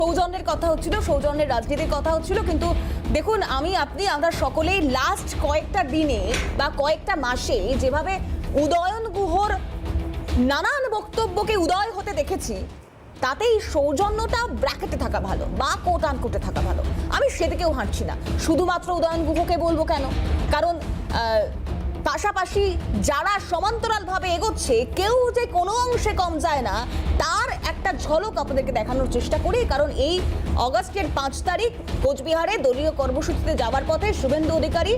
সৌজন্যের কথা হচ্ছিল, সৌজন্যের রাজনীতির কথা হচ্ছিল, কিন্তু দেখুন আমরা সকলেই লাস্ট কয়েকটা দিনে বা কয়েকটা মাসে যেভাবে উদয়ন গুহর নানান বক্তব্যকে উদয় হতে দেখেছি, তাতেই সৌজন্যটা ব্র্যাকেটে থাকা ভালো বা কোট আনকোটে থাকা ভালো। আমি সেদিকেও হাঁটছি না। শুধুমাত্র উদয়ন গুহকে বলবো কেন, কারণ পাশাপাশি যারা সমান্তরালভাবে এগোচ্ছে কেউ যে কোনো অংশে কম যায় না, তার একটা ঝলক আপনাদেরকে দেখানোর চেষ্টা করি। কারণ এই অগাস্টের ৫ তারিখ কোচবিহারে দলীয় কর্মসূচিতে যাওয়ার পথে শুভেন্দু অধিকারী,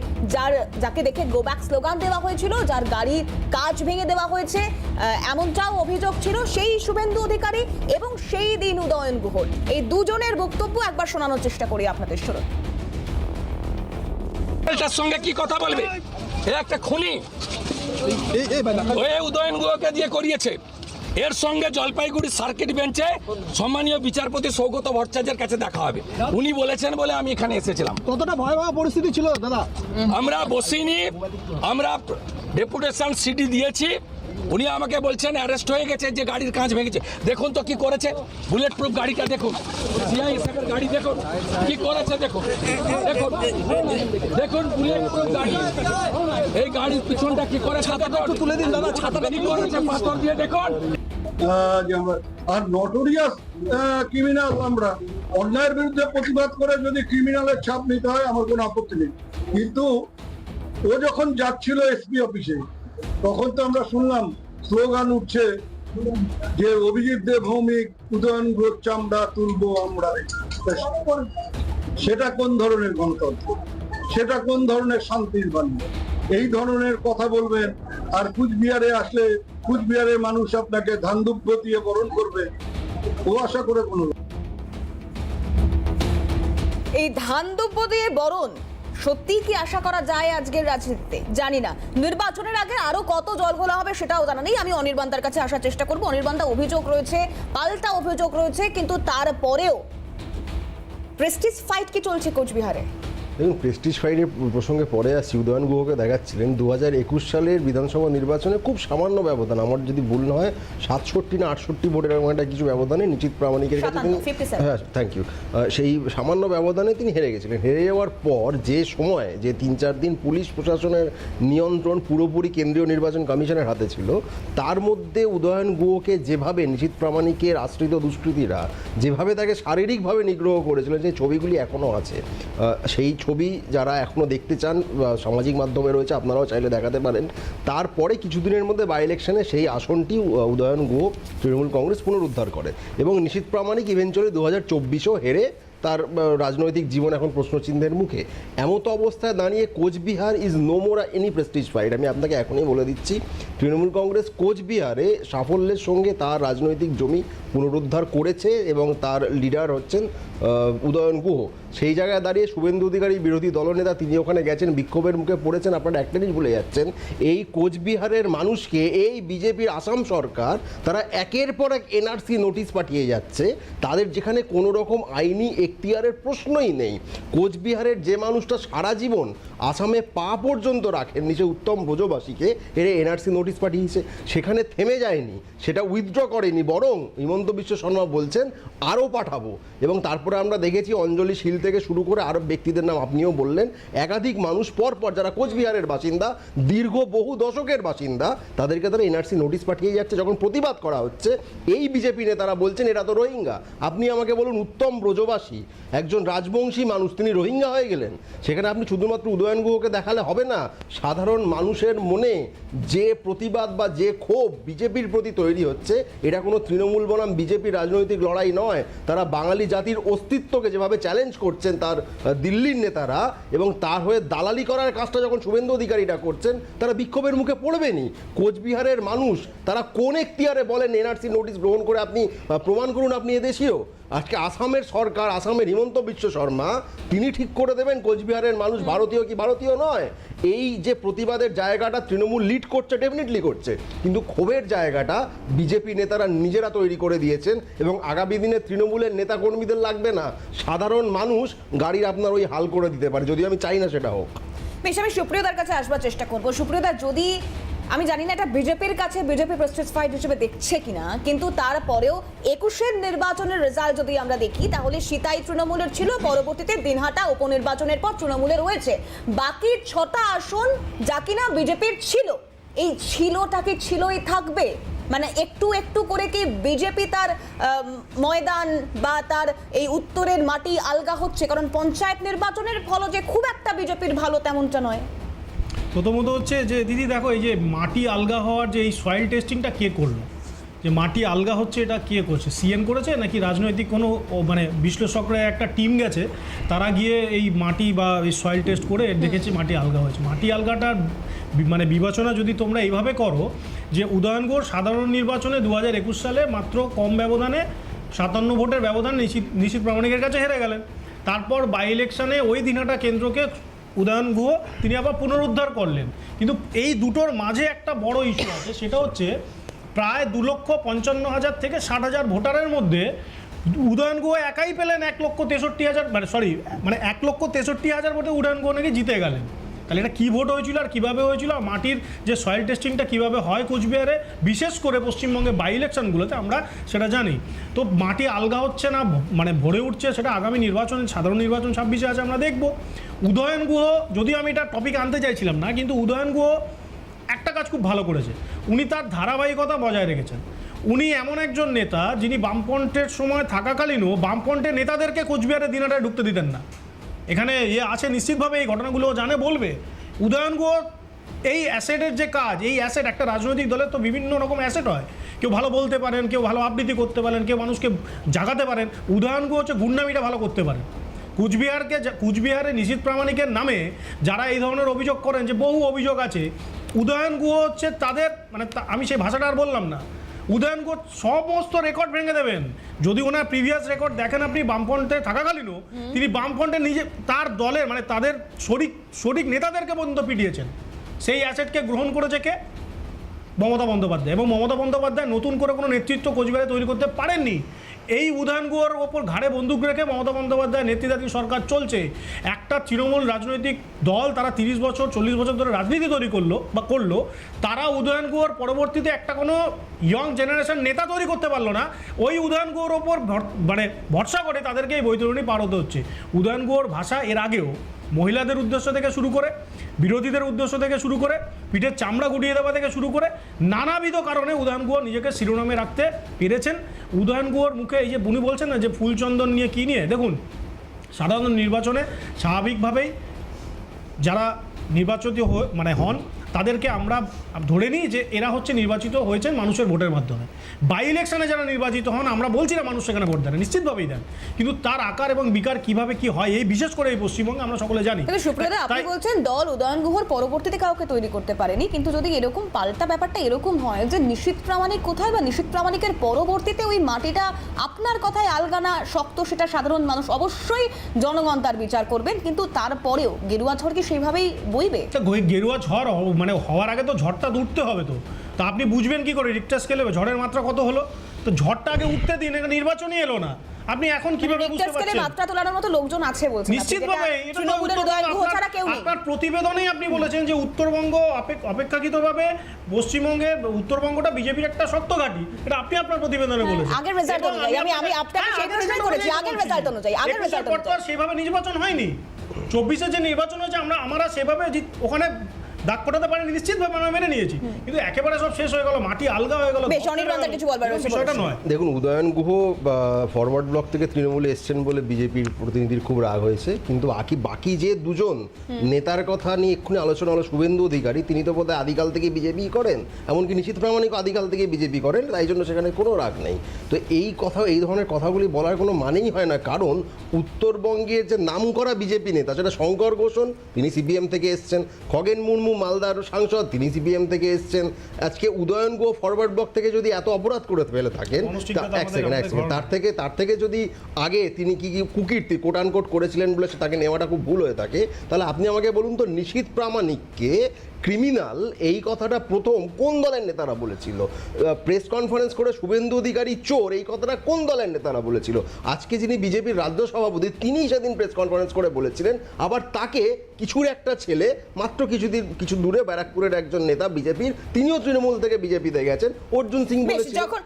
যাকে দেখে গো ব্যাক স্লোগান দেওয়া হয়েছিল, যার গাড়ির কাঁচ ভেঙে দেওয়া হয়েছে, এমনটাও অভিযোগ ছিল, সেই শুভেন্দু অধিকারী এবং সেই দিন উদয়ন গুহর, এই দুজনের বক্তব্য একবার শোনানোর চেষ্টা করি আপনাদের। শুনুন। তার সঙ্গে কি কথা বলবে? একটা খুনি উদয়ন গুহকে দিয়ে করিয়েছে। এর সঙ্গে জলপাইগুড়ি সার্কিট বেঞ্চে সম্মানীয় বিচারপতি সৌগত ভট্টাচার্যের কাছে দেখা হবে। উনি বলেছেন বলে আমি এখানে এসেছিলাম। কতটা ভয়াবহ পরিস্থিতি ছিল দাদা? আমরা বসিনি, আমরা ডেপুটেশন সিডি দিয়েছি। উনি আমাকে বলছেন অ্যারেস্ট হয়ে গেছে, যে গাড়ির কাঁচ ভেঙেছে। দেখুন তো কি করেছে, বুলেট প্রুফ গাড়িটা দেখুন, সিআইএসএফের গাড়ি দেখুন কি করেছে, দেখুন দেখুন দেখুন বুলেট প্রুফ গাড়ি, এই গাড়ির পিছনটা কি করে, ছাতাটা একটু তুলে দিন দাদা, ছাতাটা কি করেছে পাথর দিয়ে দেখুন। আর নটোরিয়াস ক্রিমিনাল, আমরা অন্যায়ের বিরুদ্ধে প্রতিবাদ করে যদি ক্রিমিনালের ছাপ নিতে হয় আমার কোনো আপত্তি নেই, কিন্তু ও যখন যাচ্ছিল এসপি অফিসে তখন তো আমরা শুনলাম স্লোগান উঠছে যে অভিজিৎ দেব ভৌমিক, উদয়ন গুহর চামড়া তুলবো আমরা। সেটা কোন ধরনের গণতন্ত্র? সেটা কোন ধরনের শান্তির বাণী? এই ধরনের কথা বলবেন আর কুচবিহারে আসলে কুচবিহারের মানুষ আপনাকে ধানদুব্য দিয়ে বরণ করবে, ও আশা করে কোনো। এই ধানদুব্য দিয়ে বরণ সত্যি কি আশা করা যায় আজকের রাজনীতিতে? জানি না। নির্বাচনের আগে আরো কত জলঘোলা হবে সেটাও জানা নেই। আমি অনির্বাণদার কাছে আসার চেষ্টা করবো। অনির্বাণদা, অভিযোগ রয়েছে, পাল্টা অভিযোগ রয়েছে, কিন্তু তারপরেও প্রেস্টিজ ফাইট কি চলছে কোচবিহারে? দেখুন, প্রেস্টিজ ফাইটের প্রসঙ্গে পরে আসছি। উদয়ন গুহকে দেখাচ্ছিলেন 2021 সালের বিধানসভা নির্বাচনে খুব সামান্য ব্যবধান, আমার যদি ভুল না হয় 67 না 68 ভোটের এরকম একটা কিছু ব্যবধানে নিচিত প্রামাণিকের কাছে তিনি, হ্যাঁ থ্যাংক ইউ, সেই সামান্য ব্যবধানে তিনি হেরে গেছিলেন। হেরে যাওয়ার পর যে সময়, যে 3-4 দিন পুলিশ প্রশাসনের নিয়ন্ত্রণ পুরোপুরি কেন্দ্রীয় নির্বাচন কমিশনের হাতে ছিল, তার মধ্যে উদয়ন গুহকে যেভাবে নিচিত প্রামাণিকের আশ্রিত দুষ্কৃতীরা যেভাবে তাকে শারীরিকভাবে নিগ্রহ করেছিলেন, যে ছবিগুলি এখনও আছে, সেই ছবি যারা এখনও দেখতে চান সামাজিক মাধ্যমে রয়েছে, আপনারাও চাইলে দেখাতে পারেন। তারপরে কিছুদিনের মধ্যে বাই ইলেকশনে সেই আসনটি উদয়ন গুহ তৃণমূল কংগ্রেস পুনরুদ্ধার করে এবং নিশীথ প্রামাণিক ইভেঞ্চুয়ালি 2024-এও হেরে তার রাজনৈতিক জীবন এখন প্রশ্নচিহ্নের মুখে। এমতো অবস্থায় দাঁড়িয়ে Cooch Behar is no more any prestige fight. আমি আপনাকে এখনই বলে দিচ্ছি, তৃণমূল কংগ্রেস কোচবিহারে সাফল্যের সঙ্গে তার রাজনৈতিক জমি পুনরুদ্ধার করেছে এবং তার লিডার হচ্ছেন উদয়ন গুহ। সেই জায়গায় দাঁড়িয়ে শুভেন্দু অধিকারী বিরোধী দলনেতা, তিনি ওখানে গেছেন, বিক্ষোভের মুখে পড়েছেন। আপনারা একটা জিনিস ভুলে যাচ্ছেন, এই কোচবিহারের মানুষকে এই বিজেপির আসাম সরকার তারা একের পর এক এনআরসি নোটিশ পাঠিয়ে যাচ্ছে, তাদের যেখানে কোনো রকম আইনি এখতিয়ারের প্রশ্নই নেই। কোচবিহারের যে মানুষটা সারা জীবন আসামে পা পর্যন্ত রাখেন, নিচে উত্তম ব্রজবাসীকে এর এনআরসি নোটিশ পাঠিয়েছে, সেখানে থেমে যায়নি, সেটা উইথড্র করেনি, বরং হিমন্ত বিশ্ব শর্মা বলছেন আরও পাঠাবো। এবং তারপরে আমরা দেখেছি অঞ্জলি শীল থেকে শুরু করে আরও ব্যক্তিদের নাম আপনিও বললেন, একাধিক মানুষ পরপর যারা কোচবিহারের বাসিন্দা, দীর্ঘ বহু দশকের বাসিন্দা, তাদেরকে তারা এনআরসি নোটিশ পাঠিয়ে যাচ্ছে। যখন প্রতিবাদ করা হচ্ছে, এই বিজেপি নেতারা বলছেন এরা তো রোহিঙ্গা। আপনি আমাকে বলুন, উত্তম ব্রজবাসী একজন রাজবংশী মানুষ, তিনি রোহিঙ্গা হয়ে গেলেন? সেখানে আপনি শুধুমাত্র উদয়ন গুহকে দেখালে হবে না। সাধারণ মানুষের মনে যে প্রতিবাদ বা যে ক্ষোভ বিজেপির প্রতি তৈরি হচ্ছে, এটা কোনো তৃণমূল বনাম বিজেপির রাজনৈতিক লড়াই নয়। তারা বাঙালি জাতির অস্তিত্বকে যেভাবে চ্যালেঞ্জ করছেন তার দিল্লির নেতারা, এবং তার হয়ে দালালি করার কাজটা যখন শুভেন্দু অধিকারীরা করছেন, তারা বিক্ষোভের মুখে পড়বেনি। কোচবিহারের মানুষ তারা কোন এখতিয়ারে বলেন এনআরসি নোটিশ গ্রহণ করে? আপনি প্রমাণ করুন আপনি এদেশীয়। আজকে আসামের সরকার, আসামের হিমন্ত বিশ্ব শর্মা, তিনি ঠিক করে দেবেন কোচবিহারের মানুষ ভারতীয় কি ভারতীয় নয়। এই যে প্রতিবাদের জায়গাটা তৃণমূল লিড করছে, ডেফিনেটলি করছে, কিন্তু ক্ষোভের জায়গাটা বিজেপি নেতারা নিজেরা তৈরি করে দিয়েছেন এবং আগামী দিনে তৃণমূলের নেতাকর্মীদের লাগবে না, সাধারণ মানুষ গাড়ির আপনার ওই হাল করে দিতে পারে, যদিও আমি চাই না সেটা হোক। বেশ, আমি সুপ্রিয়দার কাছে আসবার চেষ্টা করবো। সুপ্রিয়দা, যদি আমি জানি না এটা বিজেপির কাছে বিজেপি প্রেস্টিজ ফাইট হিসেবে দেখছে কিনা, কিন্তু তারপরেও 21-এর নির্বাচনের রেজাল্ট যদি আমরা দেখি তাহলে সিতাই তৃণমূলের ছিল, পরবর্তীতে দিনহাটা উপনির্বাচনের পর তৃণমূলের হয়েছে। বাকি 6টা আসন যা কিনা বিজেপির ছিল, এই ছিলটাকে ছিলই থাকবে? মানে একটু একটু করে কি বিজেপি তার ময়দান বা তার এই উত্তরের মাটি আলগা হচ্ছে? কারণ পঞ্চায়েত নির্বাচনের ফল যে খুব একটা বিজেপির ভালো তেমনটা নয়। প্রথমত হচ্ছে যে দিদি দেখো, এই যে মাটি আলগা হওয়ার যে এই সয়েল টেস্টিংটা কে করলো, যে মাটি আলগা হচ্ছে এটা কে করছে? সিএন করেছে নাকি রাজনৈতিক কোনো মানে বিশ্লেষকরা একটা টিম গেছে, তারা গিয়ে এই মাটি বা এই সয়েল টেস্ট করে দেখেছে মাটি আলগা হয়েছে? মাটি আলগাটার মানে বিবেচনা যদি তোমরা এইভাবে করো যে উদয়নগড় সাধারণ নির্বাচনে 2021 সালে মাত্র কম ব্যবধানে 57 ভোটের ব্যবধান নিশীথ প্রামাণিকের কাছে হেরে গেলেন। তারপর বাই ইলেকশনে ওই দিনহাটা কেন্দ্রকে উদয়ন গুহ তিনি আবার পুনরুদ্ধার করলেন। কিন্তু এই দুটোর মাঝে একটা বড় ইস্যু আছে, সেটা হচ্ছে প্রায় 2,55,000 থেকে 60,000 ভোটারের মধ্যে উদয়ন গুহ একাই পেলেন 1,63,000 মানে 1,63,000 ভোটে উদয়ন গুহ নাকি জিতে গেলেন। তাহলে এটা কী ভোট হয়েছিল আর কীভাবে হয়েছিল, আর মাটির যে সয়েল টেস্টিংটা কীভাবে হয় কোচবিহারে, বিশেষ করে পশ্চিমবঙ্গে বাই ইলেকশনগুলোতে আমরা সেটা জানি। তো মাটি আলগা হচ্ছে না মানে ভরে উঠছে, সেটা আগামী নির্বাচন, সাধারণ নির্বাচন 26-এ আছে, আমরা দেখব। উদয়ন গুহ, যদিও আমি এটা টপিক আনতে চাইছিলাম না, কিন্তু উদয়ন গুহ একটা কাজ খুব ভালো করেছে, উনি তার ধারাবাহিকতা বজায় রেখেছেন। উনি এমন একজন নেতা যিনি বামফ্রন্টের সময় থাকাকালীনও বামফ্রন্টের নেতাদেরকে কোচবিহারের দিনহাটায় ঢুকতে দিতেন না। এখানে আছে নিশ্চিতভাবে, এই ঘটনাগুলো জানে, বলবে। উদয়ন গুহ এই অ্যাসেটের যে কাজ, এই অ্যাসেট একটা রাজনৈতিক দলের তো বিভিন্ন রকম অ্যাসেট হয়, কেউ ভালো বলতে পারেন, কেউ ভালো আবৃত্তি করতে পারেন, কেউ মানুষকে জাগাতে পারেন। উদয়ন গুহ হচ্ছে গুন্ডামিটা ভালো করতে পারেন। কুচবিহারে নিশীথ প্রামাণিকের নামে যারা এই ধরনের অভিযোগ করেন, যে বহু অভিযোগ আছে, উদয়ন গুহ হচ্ছে তাদের মানে আমি সেই ভাষাটা আর বললাম না, উদয়ন গুহ সমস্ত রেকর্ড ভেঙে দেবেন। যদি ওনার প্রিভিয়াস রেকর্ড দেখেন আপনি, বামফ্রন্টে থাকাকালীনও তিনি বামফ্রন্টে নিজে তার দলের মানে তাদের শরিক নেতাদেরকে পর্যন্ত পিটিয়েছেন। সেই অ্যাসেটকে গ্রহণ করেছে কে? মমতা বন্দ্যোপাধ্যায়। এবং মমতা বন্দ্যোপাধ্যায় নতুন করে কোনো নেতৃত্ব কোচবিহারে তৈরি করতে পারেননি। এই উদয়ন গুহর ওপর ঘাড়ে বন্দুক রেখে মমতা বন্দ্যোপাধ্যায় নেতৃত্বাধীন সরকার চলছে। একটা তৃণমূল রাজনৈতিক দল, তারা 30 বছর 40 বছর ধরে রাজনীতি তৈরি করলো, তারা উদয়ন গুহর পরবর্তীতে একটা কোনো ইয়ং জেনারেশন নেতা তৈরি করতে পারলো না। ওই উদয়ন গুহর ওপর মানে ভরসা করে তাদেরকে এই বৈতরণী পার হতে হচ্ছে। উদয়ন গুহর ভাষা এর আগেও মহিলাদের উদ্দেশ্য থেকে শুরু করে, বিরোধীদের উদ্দেশ্য থেকে শুরু করে, পিঠের চামড়া গুটিয়ে দেওয়া থেকে শুরু করে নানাবিধ কারণে উদয়ন গুহ নিজেকে শিরোনামে রাখতে পেরেছেন। উদয়ন গুহর মুখে এই যে উনি বলছেন না যে ফুলচন্দন নিয়ে কী নিয়ে, দেখুন সাধারণ নির্বাচনে স্বাভাবিকভাবেই যারা নির্বাচিত মানে হন তাদেরকে আমরা ধরে নিই যে এরা হচ্ছে নির্বাচিত হয়েছেন মানুষের ভোটের মাধ্যমে। বাই ইলেকশনে যারা নির্বাচিত হন, আমরা বলছি না মানুষ সেখানে ভোট দেন, নিশ্চিতভাবেই দেন, কিন্তু তার আকার এবং বিকার কিভাবে কি হয়, এই বিশেষ করে এই পশ্চিমবঙ্গে আমরা সকলে জানি। সুপ্রিয়া, আপনি বলছেন দল উদয়ন গুহর পরবর্তীতে কাউকে তৈরি করতে পারেনি, কিন্তু যদি এরকম পাল্টা ব্যাপারটা এরকম হয় যে নিশীথ প্রামাণিক কোথায় বা নিশীথ প্রামাণিকের পরবর্তীতে ওই মাটিটা আপনার কথায় আলগানা শক্ত, সেটা সাধারণ মানুষ অবশ্যই জনগণ তার বিচার করবেন, কিন্তু তারপরেও গেরুয়া ঝড় কি সেইভাবেই বইবে? গেরুয়া ঝড় মানে হওয়ার আগে তো ঝড়টা উঠতে হবে। তো আপনি বুঝবেন কি করে রিক্টার স্কেলে ঝড়ের মাত্রা কত হলো? তো ঝড়টা আগে উঠতে দিন, নির্বাচনই এলো না, আপনি এখন কিভাবে বুঝতে পারছেন? মাত্রা তোলার মতো লোকজন আছে বলছেন, নিশ্চিতভাবে আপনার প্রতিবেদনেই আপনি বলেছেন যে উত্তরবঙ্গ অপেক্ষাকৃতভাবে পশ্চিমবঙ্গে উত্তরবঙ্গটা বিজেপির একটা শক্ত ঘাঁটি, এটা আপনি আপনার প্রতিবেদনে বলেছেন। আগের রেজাল্ট অনুযায়ী আমি আপনাকে সেই প্রশ্নই করেছি, আগের রেজাল্ট অনুযায়ী সেভাবে নির্বাচন হয়নি। 24-এ যে নির্বাচন হয়েছে আমরা সেভাবে ওখানে দাগ ফোটাতে পারেনি, নিশ্চিতভাবে আমরা মেনে নিয়েছি, কিন্তু একেবারে সব শেষ হয়ে গেল, মাটি আলগা হয়ে গেল, বিষয়টা নয়। দেখুন, উদয়ন গুহ ফরওয়ার্ড ব্লক থেকে তৃণমূলে এসছেন বলে বিজেপির প্রতিনিধির খুব রাগ হয়েছে, কিন্তু বাকি যে দুজন নেতার কথা নিয়ে এক্ষুনি আলোচনা হলো, শুভেন্দু অধিকারী, তিনি তো বোধহয় আদিকাল থেকে বিজেপি করেন, এমনকি নিশীথ প্রামাণিক আদিকাল থেকে বিজেপি করেন, তাই জন্য সেখানে কোনো রাগ নেই। তো এই ধরনের কথাগুলি বলার কোনো মানেই হয় না, কারণ উত্তরবঙ্গের যে নামকরা বিজেপি নেতা, সেটা শঙ্কর ঘোষণ, তিনি সিপিএম থেকে এসছেন, খগেন মুর্মু মালদার সাংসদ, তিনি সিপিএম থেকে এসছেন। আজকে উদয়ন গুহ ফরওয়ার্ড ব্লক থেকে যদি এত অপরাধ করে ফেলে থাকেন, এক সেকেন্ড, তার থেকে যদি আগে তিনি কি কুকীর্তি কোট আনকোট করেছিলেন বলে তাকে নেওয়াটা খুব ভুল হয়ে থাকে, তাহলে আপনি আমাকে বলুন তো, নিশীথ প্রামাণিককে ক্রিমিনাল এই কথাটা প্রথম কোন দলের নেতারা বলেছিল? প্রেস কনফারেন্স করে শুভেন্দু অধিকারী চোর এই কথাটা কোন দলের নেতারা বলেছিল? আজকে যিনি বিজেপির রাজ্য সভাপতি তিনি সেদিন প্রেস কনফারেন্স করে বলেছিলেন, আবার তাকে কিছুর একটা ছেলে মাত্র কিছু দূরে ব্যারাকপুরের একজন নেতা বিজেপির, তিনিও তৃণমূল থেকে বিজেপিতে গেছেন, অর্জুন সিং বেশ, বলেছিলেন। যখন